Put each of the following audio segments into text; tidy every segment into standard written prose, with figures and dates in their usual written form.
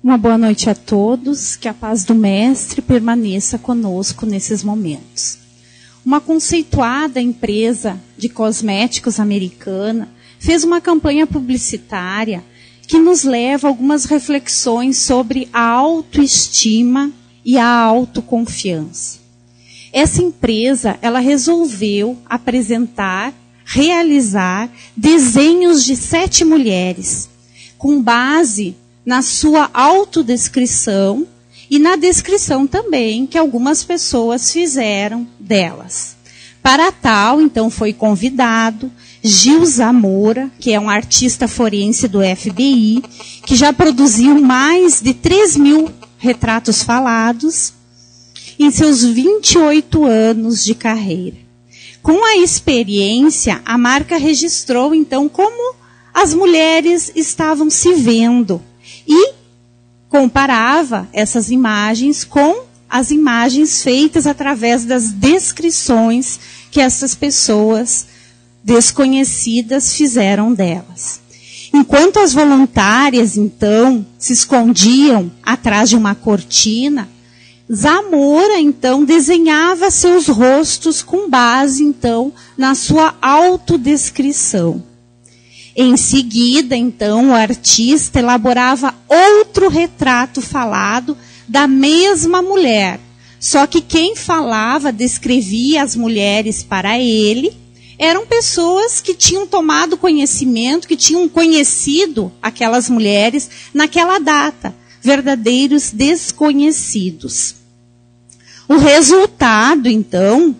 Uma boa noite a todos, que a paz do Mestre permaneça conosco nesses momentos. Uma conceituada empresa de cosméticos americana fez uma campanha publicitária que nos leva a algumas reflexões sobre a autoestima e a autoconfiança. Essa empresa, ela resolveu realizar desenhos de 7 mulheres, com base na sua autodescrição e na descrição também que algumas pessoas fizeram delas. Para tal, então, foi convidado Gil Zamora, que é um artista forense do FBI, que já produziu mais de 3.000 retratos falados em seus 28 anos de carreira. Com a experiência, a marca registrou, então, como as mulheres estavam se vendo e comparava essas imagens com as imagens feitas através das descrições que essas pessoas desconhecidas fizeram delas. Enquanto as voluntárias, então, se escondiam atrás de uma cortina, Zamora, então, desenhava seus rostos com base, então, na sua autodescrição. Em seguida, então, o artista elaborava outro retrato falado da mesma mulher. Só que quem falava, descrevia as mulheres para ele, eram pessoas que tinham tomado conhecimento, que tinham conhecido aquelas mulheres naquela data, verdadeiros desconhecidos. O resultado, então,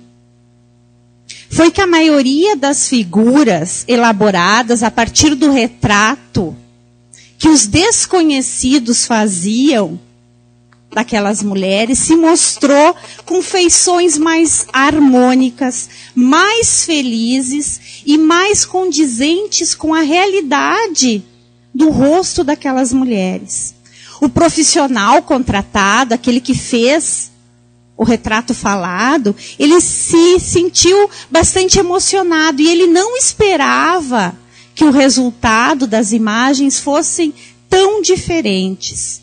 foi que a maioria das figuras elaboradas a partir do retrato que os desconhecidos faziam daquelas mulheres se mostrou com feições mais harmônicas, mais felizes e mais condizentes com a realidade do rosto daquelas mulheres. O profissional contratado, aquele que fez o retrato falado, ele se sentiu bastante emocionado e ele não esperava que o resultado das imagens fossem tão diferentes.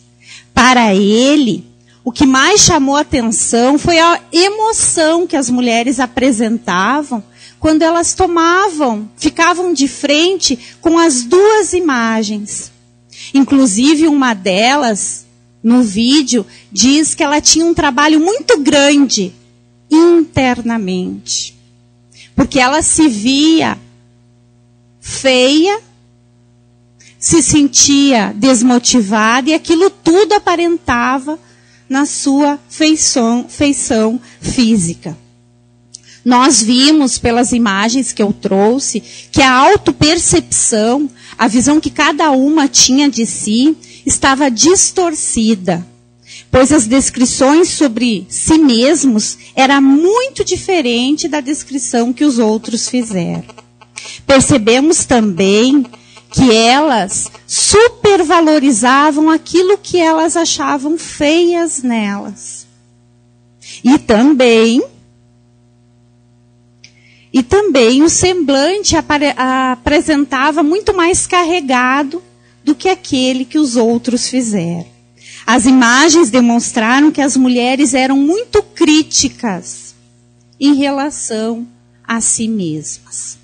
Para ele, o que mais chamou a atenção foi a emoção que as mulheres apresentavam quando elas ficavam de frente com as duas imagens. Inclusive, uma delas, no vídeo, diz que ela tinha um trabalho muito grande internamente. Porque ela se via feia, se sentia desmotivada e aquilo tudo aparentava na sua feição física. Nós vimos pelas imagens que eu trouxe que a autopercepção, a visão que cada uma tinha de si, estava distorcida, pois as descrições sobre si mesmos eram muito diferentes da descrição que os outros fizeram. Percebemos também que elas supervalorizavam aquilo que elas achavam feias nelas. E também o semblante apresentava muito mais carregado do que aquele que os outros fizeram. As imagens demonstraram que as mulheres eram muito críticas em relação a si mesmas.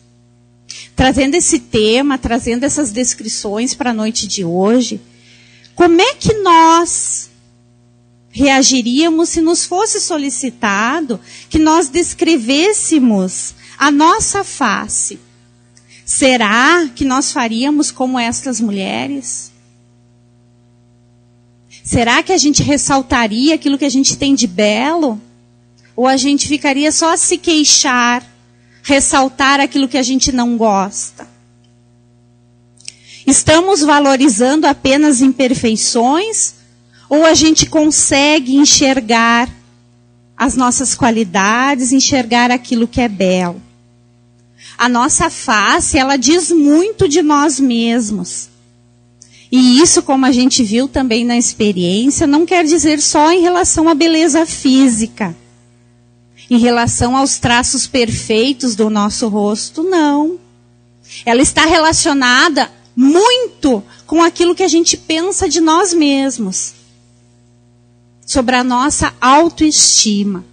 Trazendo esse tema, trazendo essas descrições para a noite de hoje, como é que nós reagiríamos se nos fosse solicitado que nós descrevêssemos a nossa face? Será que nós faríamos como estas mulheres? Será que a gente ressaltaria aquilo que a gente tem de belo? Ou a gente ficaria só a se queixar, ressaltar aquilo que a gente não gosta? Estamos valorizando apenas imperfeições? Ou a gente consegue enxergar as nossas qualidades, enxergar aquilo que é belo? A nossa face, ela diz muito de nós mesmos. E isso, como a gente viu também na experiência, não quer dizer só em relação à beleza física. Em relação aos traços perfeitos do nosso rosto, não. Ela está relacionada muito com aquilo que a gente pensa de nós mesmos, sobre a nossa autoestima.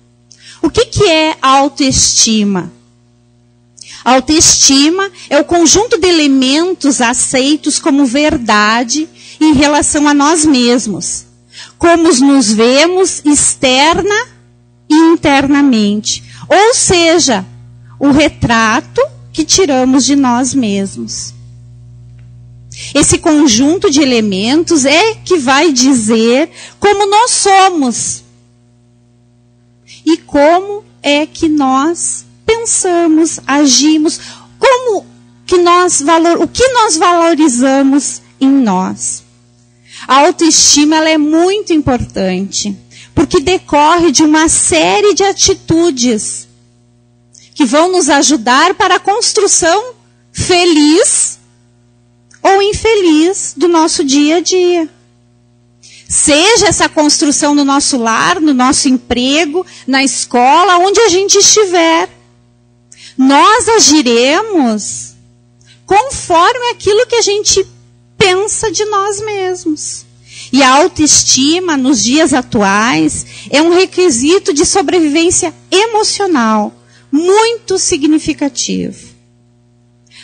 O que é autoestima? Autoestima é o conjunto de elementos aceitos como verdade em relação a nós mesmos, como nos vemos externa e internamente, ou seja, o retrato que tiramos de nós mesmos. Esse conjunto de elementos é que vai dizer como nós somos e como é que nós pensamos, agimos, o que nós valorizamos em nós. A autoestima ela é muito importante, porque decorre de uma série de atitudes que vão nos ajudar para a construção feliz ou infeliz do nosso dia a dia. Seja essa construção no nosso lar, no nosso emprego, na escola, onde a gente estiver. Nós agiremos conforme aquilo que a gente pensa de nós mesmos. E a autoestima, nos dias atuais, é um requisito de sobrevivência emocional muito significativo.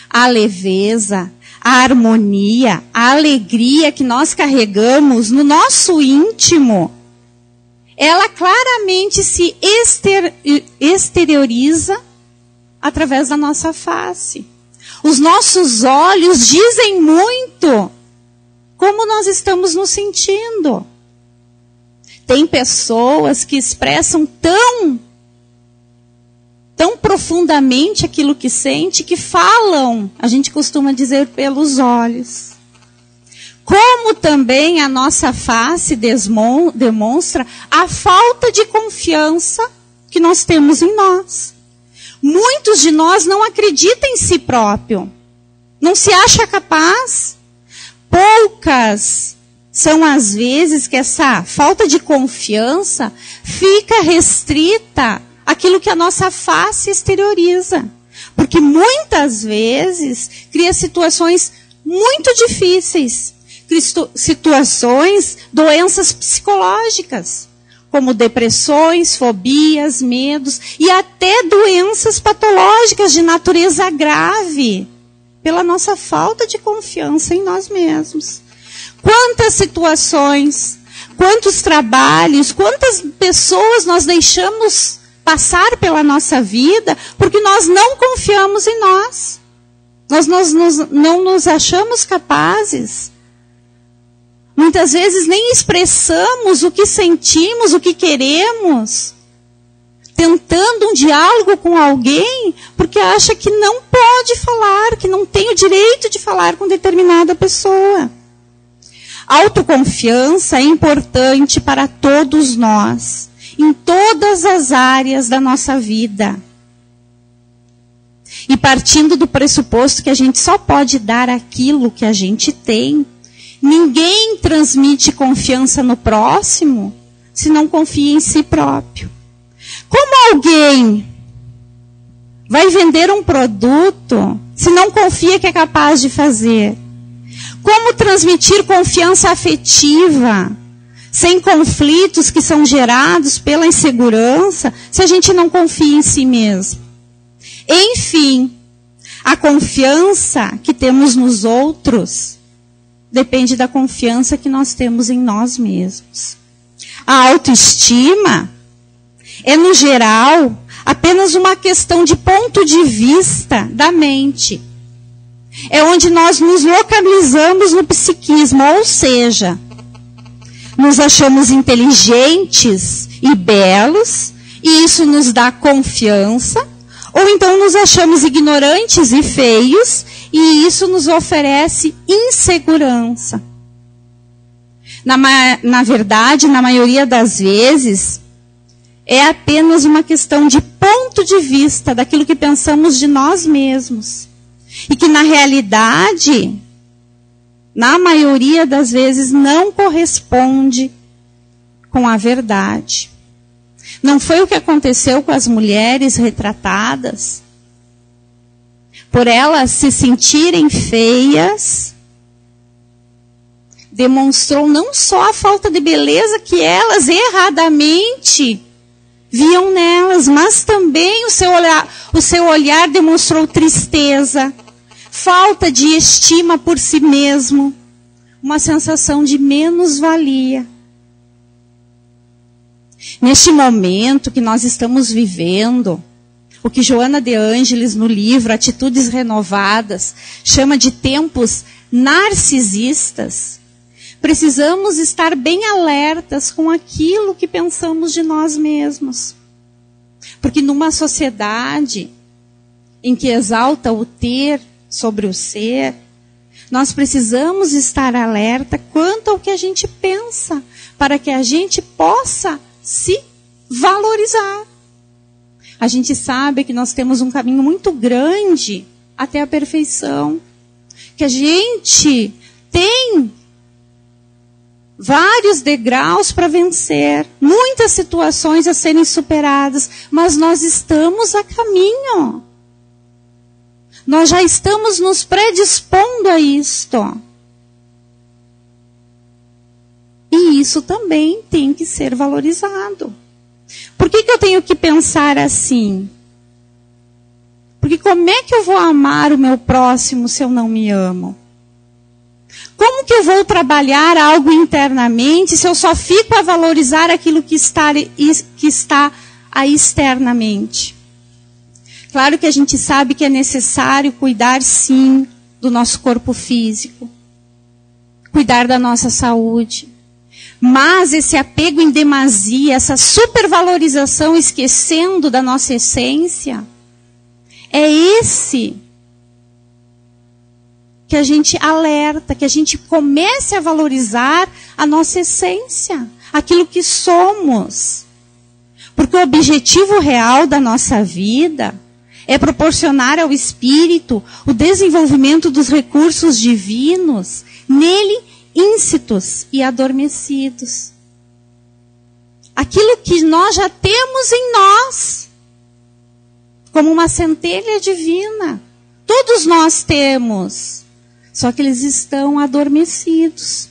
A leveza, a harmonia, a alegria que nós carregamos no nosso íntimo, ela claramente se exterioriza através da nossa face. Os nossos olhos dizem muito como nós estamos nos sentindo. Tem pessoas que expressam tão profundamente aquilo que sente, que falam, a gente costuma dizer, pelos olhos. Como também a nossa face demonstra a falta de confiança que nós temos em nós. Muitos de nós não acreditam em si próprio, não se acha capaz. Poucas são as vezes que essa falta de confiança fica restrita àquilo que a nossa face exterioriza. Porque muitas vezes cria situações muito difíceis, situações, doenças psicológicas, como depressões, fobias, medos e até doenças patológicas de natureza grave, pela nossa falta de confiança em nós mesmos. Quantas situações, quantos trabalhos, quantas pessoas nós deixamos passar pela nossa vida porque nós não confiamos em nós. Nós não nos achamos capazes. Muitas vezes nem expressamos o que sentimos, o que queremos, tentando um diálogo com alguém, porque acha que não pode falar, que não tem o direito de falar com determinada pessoa. Autoconfiança é importante para todos nós, em todas as áreas da nossa vida. E partindo do pressuposto que a gente só pode dar aquilo que a gente tem, ninguém transmite confiança no próximo se não confia em si próprio. Como alguém vai vender um produto se não confia que é capaz de fazer? Como transmitir confiança afetiva sem conflitos que são gerados pela insegurança se a gente não confia em si mesmo? Enfim, a confiança que temos nos outros depende da confiança que nós temos em nós mesmos. A autoestima é, no geral, apenas uma questão de ponto de vista da mente. É onde nós nos localizamos no psiquismo, ou seja, nos achamos inteligentes e belos, e isso nos dá confiança, ou então nos achamos ignorantes e feios, e isso nos oferece insegurança. Na verdade, na maioria das vezes, é apenas uma questão de ponto de vista daquilo que pensamos de nós mesmos. E que na realidade, na maioria das vezes, não corresponde com a verdade. Não foi o que aconteceu com as mulheres retratadas? Por elas se sentirem feias, demonstrou não só a falta de beleza que elas erradamente viam nelas, mas também o seu olhar demonstrou tristeza, falta de estima por si mesmo, uma sensação de menos-valia. Neste momento que nós estamos vivendo, o que Joana de Ângeles, no livro Atitudes Renovadas, chama de tempos narcisistas, precisamos estar bem alertas com aquilo que pensamos de nós mesmos. Porque numa sociedade em que exalta o ter sobre o ser, nós precisamos estar alerta quanto ao que a gente pensa, para que a gente possa se valorizar. A gente sabe que nós temos um caminho muito grande até a perfeição, que a gente tem vários degraus para vencer, muitas situações a serem superadas, mas nós estamos a caminho. Nós já estamos nos predispondo a isto. E isso também tem que ser valorizado. Por que eu tenho que pensar assim? Porque como é que eu vou amar o meu próximo se eu não me amo? Como que eu vou trabalhar algo internamente se eu só fico a valorizar aquilo que está aí externamente? Claro que a gente sabe que é necessário cuidar, sim, do nosso corpo físico, cuidar da nossa saúde. Mas esse apego em demasia, essa supervalorização, esquecendo da nossa essência, é esse que a gente alerta, que a gente comece a valorizar a nossa essência, aquilo que somos. Porque o objetivo real da nossa vida é proporcionar ao espírito o desenvolvimento dos recursos divinos, nele íncitos e adormecidos. Aquilo que nós já temos em nós, como uma centelha divina. Todos nós temos, só que eles estão adormecidos.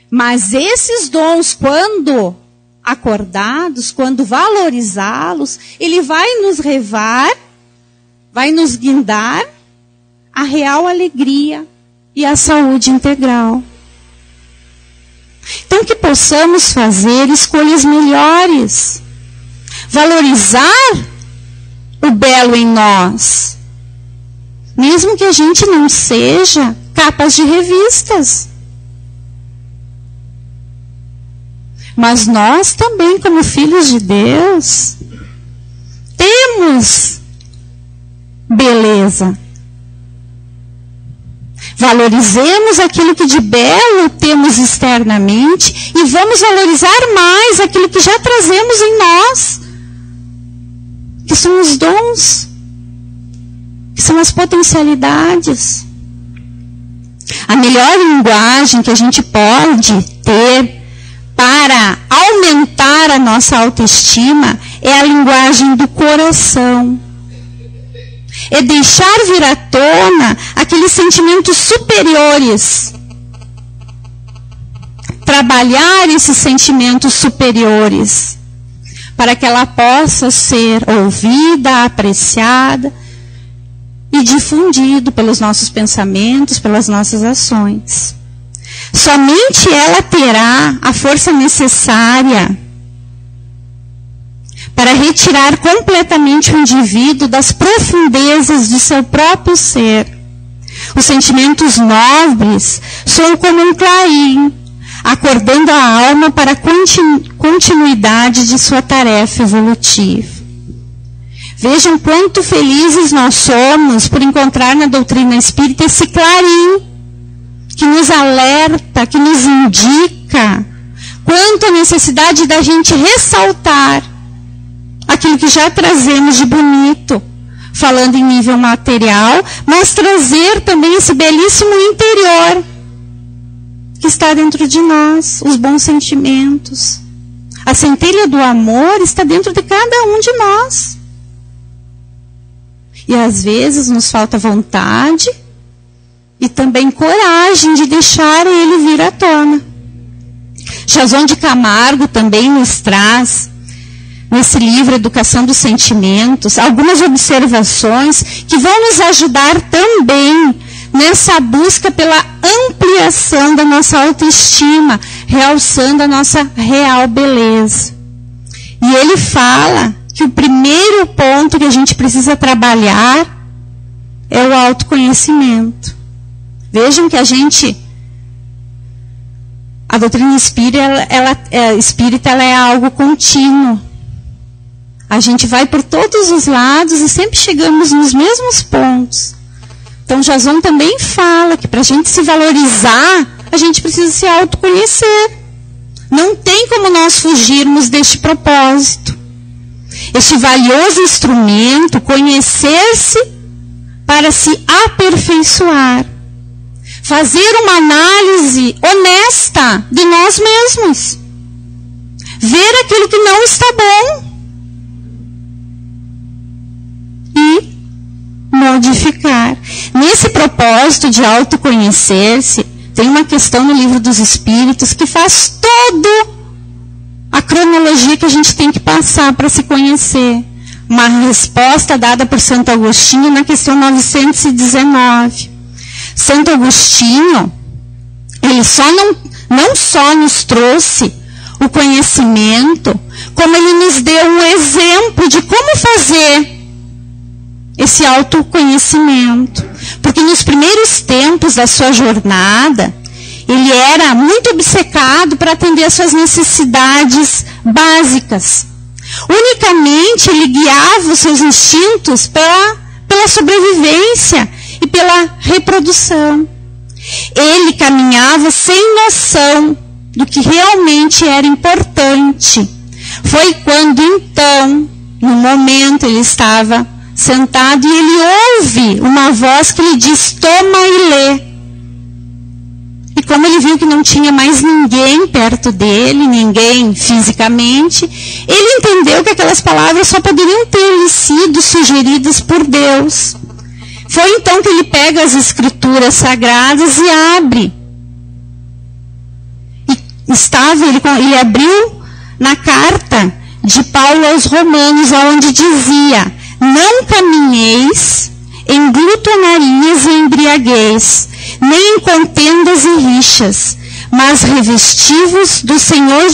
Mas esses dons, quando acordados, quando valorizá-los, ele vai nos levar, vai nos guindar a real alegria e a saúde integral. Então que possamos fazer escolhas melhores, valorizar o belo em nós, mesmo que a gente não seja capas de revistas. Mas nós também, como filhos de Deus, temos beleza. Valorizemos aquilo que de belo temos externamente e vamos valorizar mais aquilo que já trazemos em nós, que são os dons, que são as potencialidades. A melhor linguagem que a gente pode ter para aumentar a nossa autoestima é a linguagem do coração. É deixar vir à tona aqueles sentimentos superiores. Trabalhar esses sentimentos superiores, para que ela possa ser ouvida, apreciada e difundido pelos nossos pensamentos, pelas nossas ações. Somente ela terá a força necessária para retirar completamente o indivíduo das profundezas de seu próprio ser. Os sentimentos nobres soam como um clarim, acordando a alma para a continuidade de sua tarefa evolutiva. Vejam quanto felizes nós somos por encontrar na doutrina espírita esse clarim, que nos alerta, que nos indica quanto a necessidade da gente ressaltar aquilo que já trazemos de bonito, falando em nível material, mas trazer também esse belíssimo interior que está dentro de nós, os bons sentimentos. A centelha do amor está dentro de cada um de nós. E às vezes nos falta vontade e também coragem de deixar ele vir à tona. Jason de Camargo também nos traz, nesse livro Educação dos Sentimentos, algumas observações que vão nos ajudar também nessa busca pela ampliação da nossa autoestima, realçando a nossa real beleza. E ele fala que o primeiro ponto que a gente precisa trabalhar é o autoconhecimento. Vejam que a doutrina espírita ela é algo contínuo. A gente vai por todos os lados e sempre chegamos nos mesmos pontos. Então, Jason também fala que para a gente se valorizar, a gente precisa se autoconhecer. Não tem como nós fugirmos deste propósito. Este valioso instrumento, conhecer-se para se aperfeiçoar. Fazer uma análise honesta de nós mesmos. Ver aquilo que não está bom. E modificar. Nesse propósito de autoconhecer-se, tem uma questão no Livro dos Espíritos que faz toda a cronologia que a gente tem que passar para se conhecer. Uma resposta dada por Santo Agostinho na questão 919. Santo Agostinho, ele não só nos trouxe o conhecimento, como ele nos deu um exemplo de como fazer esse autoconhecimento. Porque nos primeiros tempos da sua jornada, ele era muito obcecado para atender às suas necessidades básicas. Unicamente ele guiava os seus instintos pela sobrevivência e pela reprodução. Ele caminhava sem noção do que realmente era importante. Foi quando então, no momento, ele estava sentado e ele ouve uma voz que lhe diz: toma e lê. E como ele viu que não tinha mais ninguém perto dele, ninguém fisicamente, ele entendeu que aquelas palavras só poderiam ter sido sugeridas por Deus. Foi então que ele pega as escrituras sagradas e abre. Ele abriu na carta de Paulo aos Romanos, onde dizia: não caminheis em glutonarias e embriaguez, nem em contendas e rixas, mas revesti-vos do Senhor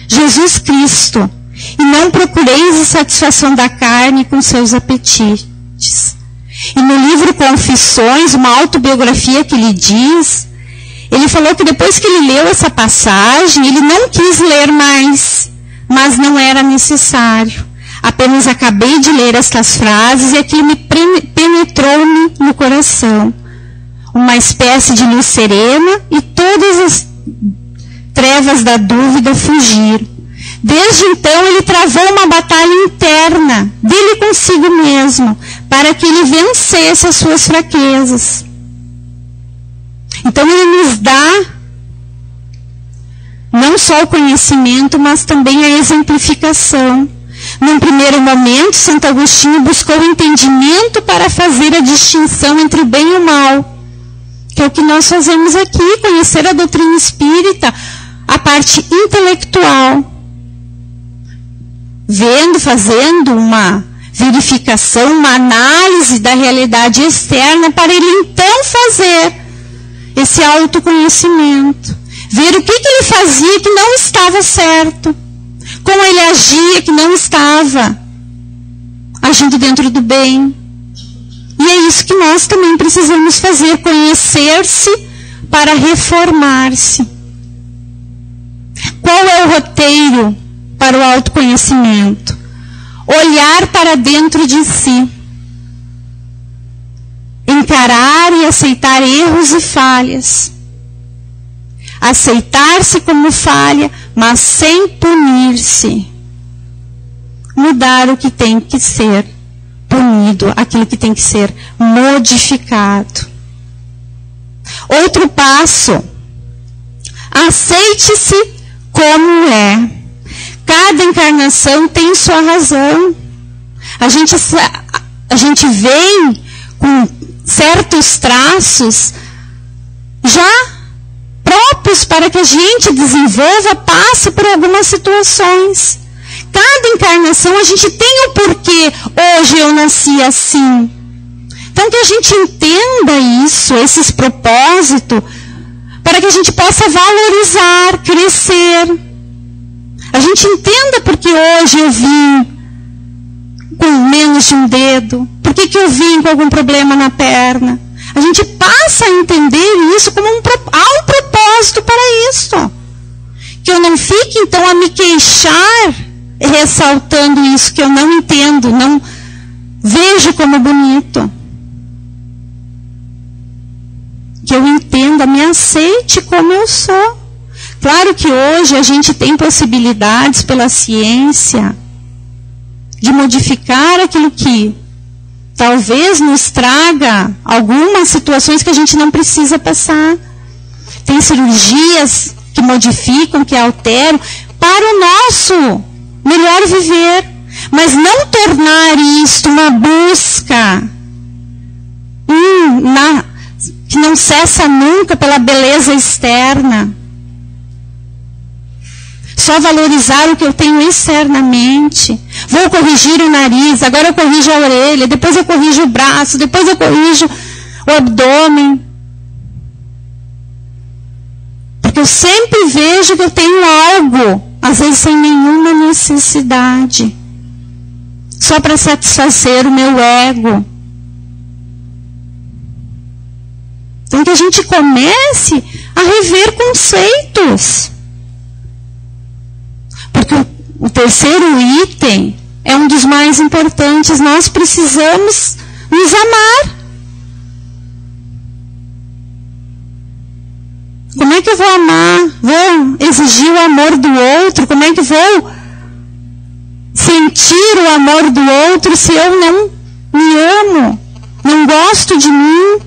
Jesus Cristo, e não procureis a satisfação da carne com seus apetites. E no livro Confissões, uma autobiografia que ele diz, ele falou que depois que ele leu essa passagem, ele não quis ler mais, mas não era necessário. Apenas acabei de ler estas frases e aquilo penetrou-me no coração. Uma espécie de luz serena e todas as trevas da dúvida fugiram. Desde então ele travou uma batalha interna dele consigo mesmo, para que ele vencesse as suas fraquezas. Então ele nos dá não só o conhecimento, mas também a exemplificação. Num primeiro momento, Santo Agostinho buscou o entendimento para fazer a distinção entre o bem e o mal, que é o que nós fazemos aqui, conhecer a doutrina espírita, a parte intelectual, fazendo uma verificação, uma análise da realidade externa, para ele então fazer esse autoconhecimento, ver o que ele fazia que não estava certo, como ele agia que não estava agindo dentro do bem. E é isso que nós também precisamos fazer, conhecer-se para reformar-se. Qual é o roteiro para o autoconhecimento? Olhar para dentro de si. Encarar e aceitar erros e falhas. Aceitar-se como falha, mas sem punir-se. Mudar o que tem que ser punido, aquilo que tem que ser modificado. Outro passo: aceite-se como é. Cada encarnação tem sua razão. A gente vem com certos traços já próprios para que a gente desenvolva, passe por algumas situações. Cada encarnação a gente tem o porquê. Hoje eu nasci assim. Então que a gente entenda isso, esses propósitos, para que a gente possa valorizar, crescer. A gente entenda porque hoje eu vim com menos de um dedo. Por que eu vim com algum problema na perna? A gente passa a entender isso como há um propósito para isso. Que eu não fique então a me queixar ressaltando isso que eu não entendo, não vejo como bonito. Que eu entenda, me aceite como eu sou. Claro que hoje a gente tem possibilidades pela ciência de modificar aquilo que talvez nos traga algumas situações que a gente não precisa passar. Tem cirurgias que modificam, que alteram para o nosso melhor viver. Mas não tornar isto uma busca que não cessa nunca pela beleza externa. Só valorizar o que eu tenho externamente. Vou corrigir o nariz, agora eu corrijo a orelha, depois eu corrijo o braço, depois eu corrijo o abdômen. Porque eu sempre vejo que eu tenho algo, às vezes sem nenhuma necessidade. Só para satisfazer o meu ego. Então que a gente comece a rever conceitos. Porque o terceiro item é um dos mais importantes. Nós precisamos nos amar. Como é que eu vou amar? Vou exigir o amor do outro? Como é que vou sentir o amor do outro se eu não me amo? Não gosto de mim?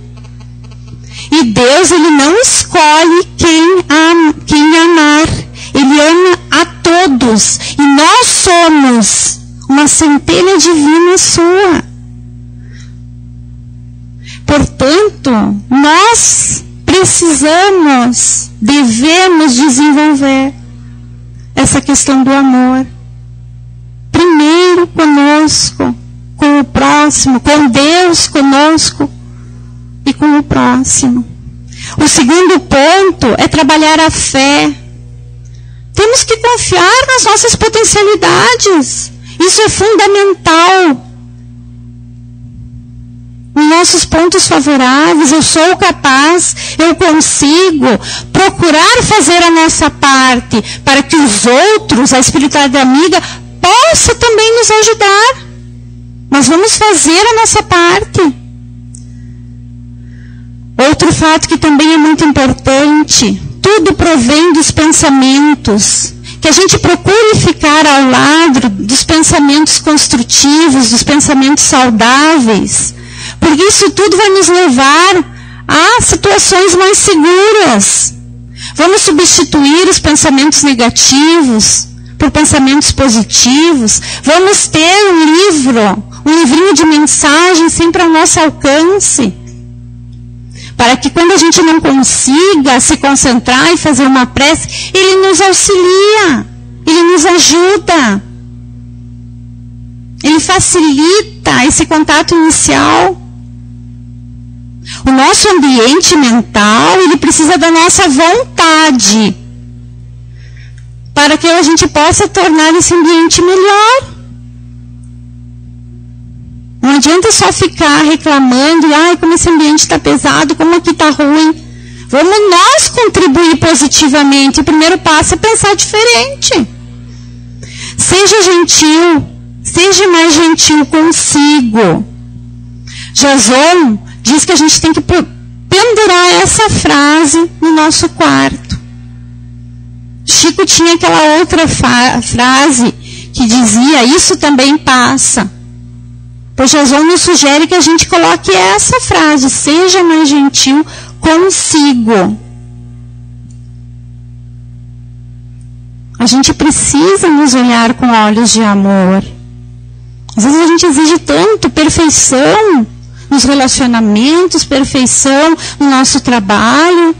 E Deus, Ele não escolhe quem amar. Ele ama a todos. E nós somos uma centelha divina sua. Portanto, nós devemos desenvolver essa questão do amor. Primeiro conosco, com o próximo, com Deus conosco e com o próximo. O segundo ponto é trabalhar a fé. Temos que confiar nas nossas potencialidades. Isso é fundamental. Nos nossos pontos favoráveis, eu sou capaz, eu consigo procurar fazer a nossa parte para que os outros, a espiritualidade amiga, possa também nos ajudar. Mas vamos fazer a nossa parte. Outro fato que também é muito importante, tudo provém dos pensamentos. Que a gente procure ficar ao lado dos pensamentos construtivos, dos pensamentos saudáveis. Porque isso tudo vai nos levar a situações mais seguras. Vamos substituir os pensamentos negativos por pensamentos positivos. Vamos ter um livrinho de mensagens sempre ao nosso alcance. Para que quando a gente não consiga se concentrar e fazer uma prece, ele nos auxilia, ele nos ajuda. Ele facilita esse contato inicial. O nosso ambiente mental, ele precisa da nossa vontade para que a gente possa tornar esse ambiente melhor. Não adianta só ficar reclamando, como esse ambiente está pesado, como aqui está ruim. Vamos nós contribuir positivamente. O primeiro passo é pensar diferente. Seja gentil, seja mais gentil consigo. Jason diz que a gente tem que pendurar essa frase no nosso quarto. Chico tinha aquela outra frase que dizia, isso também passa. Pois Jason nos sugere que a gente coloque essa frase, seja mais gentil consigo. A gente precisa nos olhar com olhos de amor. Às vezes a gente exige tanto perfeição nos relacionamentos, perfeição no nosso trabalho,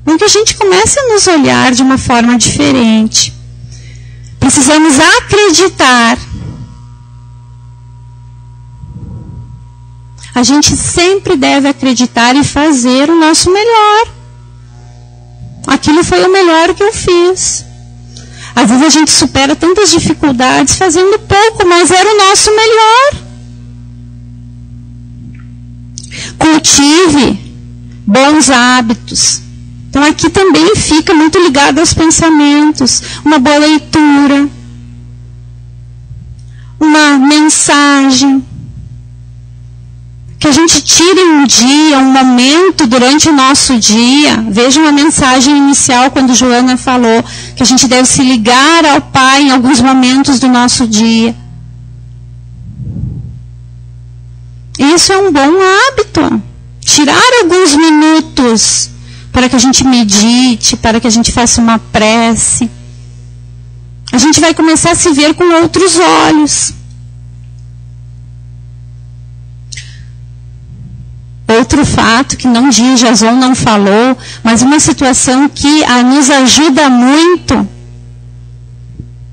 com que a gente comece a nos olhar de uma forma diferente. Precisamos acreditar. A gente sempre deve acreditar e fazer o nosso melhor. Aquilo foi o melhor que eu fiz. Às vezes a gente supera tantas dificuldades fazendo pouco, mas era o nosso melhor. Cultive bons hábitos. Então aqui também fica muito ligado aos pensamentos. Uma boa leitura. Uma mensagem. Que a gente tire um dia, um momento durante o nosso dia. Veja uma mensagem inicial quando Joana falou que a gente deve se ligar ao Pai em alguns momentos do nosso dia. Isso é um bom hábito. Tirar alguns minutos para que a gente medite, para que a gente faça uma prece. A gente vai começar a se ver com outros olhos. Outro fato que Jason não falou, mas uma situação que nos ajuda muito.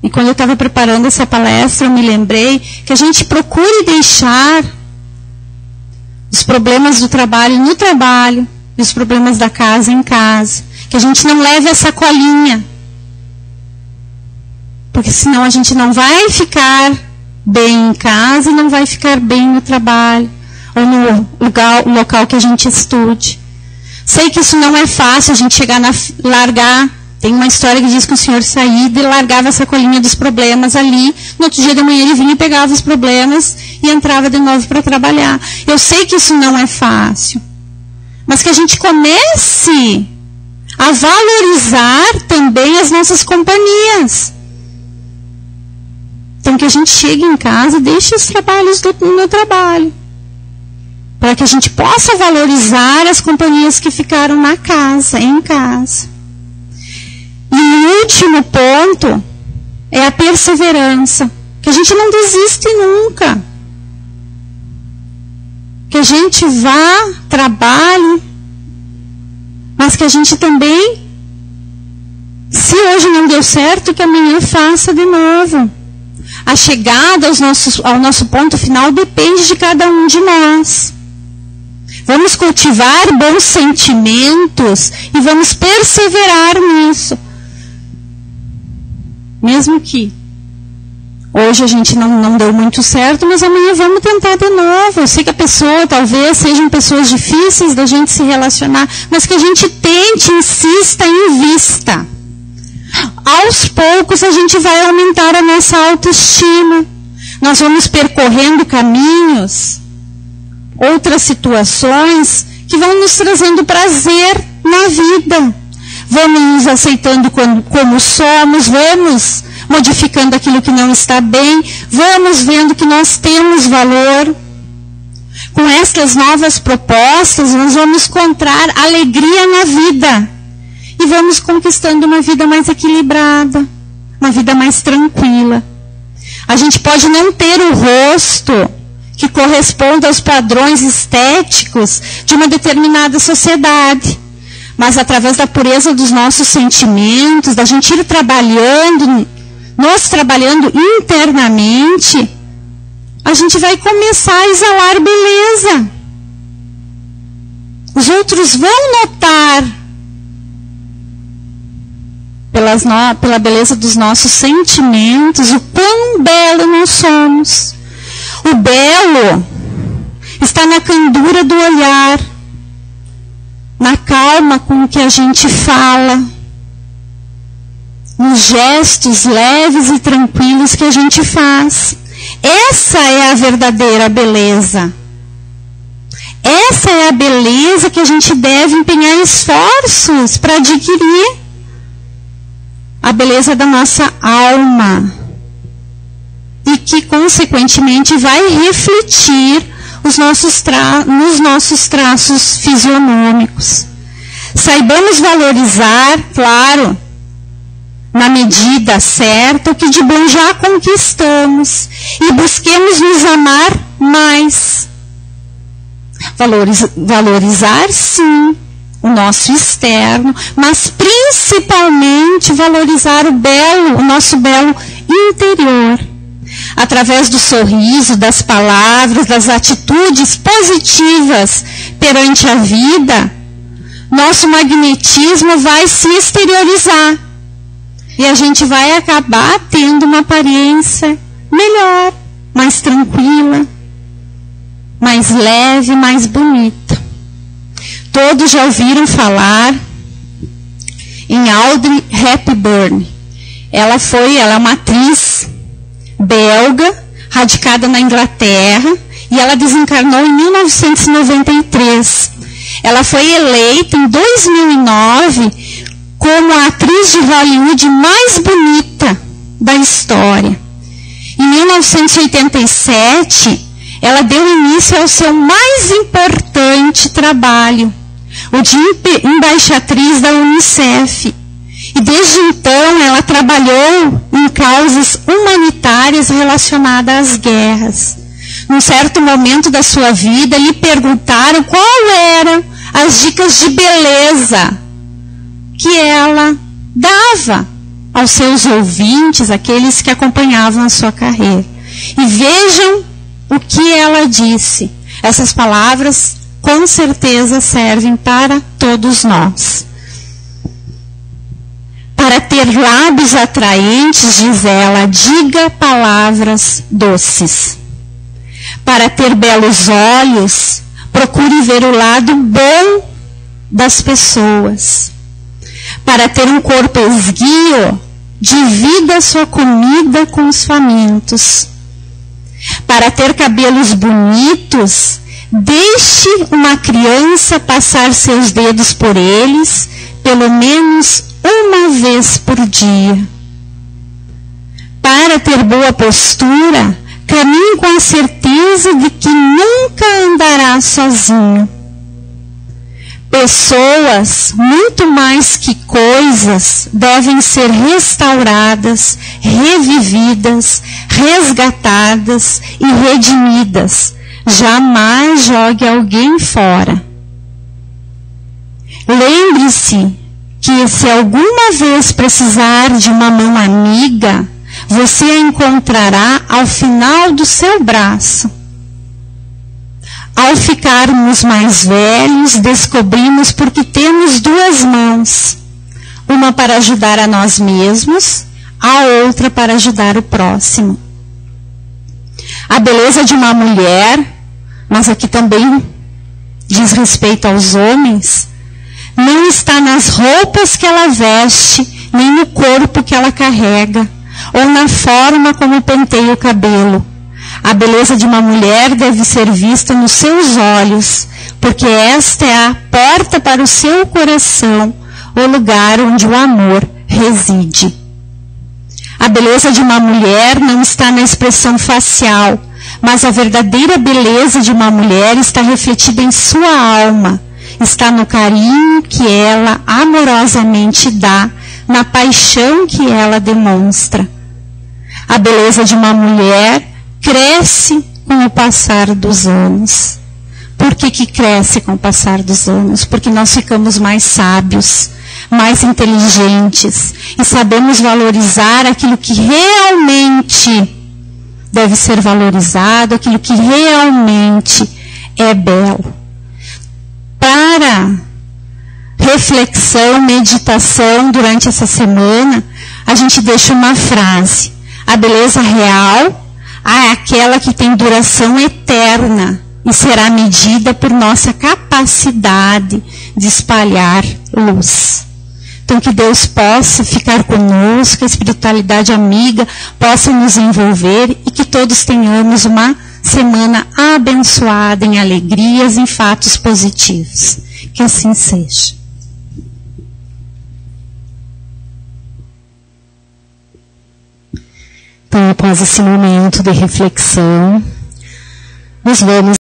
E quando eu estava preparando essa palestra, eu me lembrei que a gente procure deixar os problemas do trabalho no trabalho e os problemas da casa em casa. Que a gente não leve a sacolinha. Porque senão a gente não vai ficar bem em casa e não vai ficar bem no trabalho. Ou no local que a gente estude. Sei que isso não é fácil, a gente chegar largar. Tem uma história que diz que o senhor saía e largava a sacolinha dos problemas ali. No outro dia da manhã ele vinha e pegava os problemas e entrava de novo para trabalhar. Eu sei que isso não é fácil. Mas que a gente comece a valorizar também as nossas companhias. Então que a gente chegue em casa e deixe os trabalhos no trabalho. Para que a gente possa valorizar as companhias que ficaram na casa, em casa. E o último ponto é a perseverança. Que a gente não desiste nunca. Que a gente vá, trabalhe, mas que a gente também, se hoje não deu certo, que amanhã faça de novo. A chegada ao nosso ponto final depende de cada um de nós. Vamos cultivar bons sentimentos e vamos perseverar nisso. Mesmo que hoje a gente não deu muito certo, mas amanhã vamos tentar de novo. Eu sei que a pessoa, talvez, sejam pessoas difíceis da gente se relacionar, mas que a gente tente, insista, invista. Aos poucos a gente vai aumentar a nossa autoestima. Nós vamos percorrendo caminhos, outras situações que vão nos trazendo prazer na vida. Vamos nos aceitando como somos, vamos modificando aquilo que não está bem, vamos vendo que nós temos valor. Com estas novas propostas, nós vamos encontrar alegria na vida. E vamos conquistando uma vida mais equilibrada, uma vida mais tranquila. A gente pode não ter o rosto que corresponda aos padrões estéticos de uma determinada sociedade. Mas através da pureza dos nossos sentimentos, da gente ir trabalhando, nós trabalhando internamente, a gente vai começar a exalar beleza. Os outros vão notar pela beleza dos nossos sentimentos o quão belo nós somos. O belo está na candura do olhar, na calma com que a gente fala, nos gestos leves e tranquilos que a gente faz. Essa é a verdadeira beleza. Essa é a beleza que a gente deve empenhar esforços para adquirir. A beleza da nossa alma. E que, consequentemente, vai refletir nos nossos traços fisionômicos. Saibamos valorizar, claro, na medida certa, o que de bom já conquistamos. E busquemos nos amar mais. Valorizar, sim. o nosso externo, mas principalmente valorizar o nosso belo interior. Através do sorriso, das palavras, das atitudes positivas perante a vida, nosso magnetismo vai se exteriorizar. E a gente vai acabar tendo uma aparência melhor, mais tranquila, mais leve, mais bonita. Todos já ouviram falar em Audrey Hepburn. Ela é uma atriz belga, radicada na Inglaterra, e ela desencarnou em 1993. Ela foi eleita em 2009 como a atriz de Hollywood mais bonita da história. Em 1987, ela deu início ao seu mais importante trabalho, o de embaixatriz da Unicef. E desde então ela trabalhou em causas humanitárias relacionadas às guerras. Num certo momento da sua vida, lhe perguntaram qual eram as dicas de beleza que ela dava aos seus ouvintes, aqueles que acompanhavam a sua carreira. E vejam o que ela disse. Essas palavras com certeza servem para todos nós. Para ter lábios atraentes, diz ela, diga palavras doces. Para ter belos olhos, procure ver o lado bom das pessoas. Para ter um corpo esguio, divida sua comida com os famintos. Para ter cabelos bonitos, deixe uma criança passar seus dedos por eles, pelo menos uma vez por dia. Para ter boa postura, caminhe com a certeza de que nunca andará sozinho. Pessoas, muito mais que coisas, devem ser restauradas, revividas, resgatadas e redimidas. Jamais jogue alguém fora. Lembre-se que se alguma vez precisar de uma mão amiga, você a encontrará ao final do seu braço. Ao ficarmos mais velhos, descobrimos porque temos duas mãos. Uma para ajudar a nós mesmos, a outra para ajudar o próximo. A beleza de uma mulher, mas aqui também diz respeito aos homens, não está nas roupas que ela veste, nem no corpo que ela carrega, ou na forma como penteia o cabelo. A beleza de uma mulher deve ser vista nos seus olhos, porque esta é a porta para o seu coração, o lugar onde o amor reside. A beleza de uma mulher não está na expressão facial, mas a verdadeira beleza de uma mulher está refletida em sua alma, está no carinho que ela amorosamente dá, na paixão que ela demonstra. A beleza de uma mulher cresce com o passar dos anos. Por que cresce com o passar dos anos? Porque nós ficamos mais sábios, mais inteligentes e sabemos valorizar aquilo que realmente deve ser valorizado, aquilo que realmente é belo. Para reflexão, meditação durante essa semana, a gente deixa uma frase. A beleza real é aquela que tem duração eterna e será medida por nossa capacidade de espalhar luz. Então que Deus possa ficar conosco, a espiritualidade amiga possa nos envolver e que todos tenhamos uma semana abençoada em alegrias, em fatos positivos. Que assim seja. Então, após esse momento de reflexão, nós vamos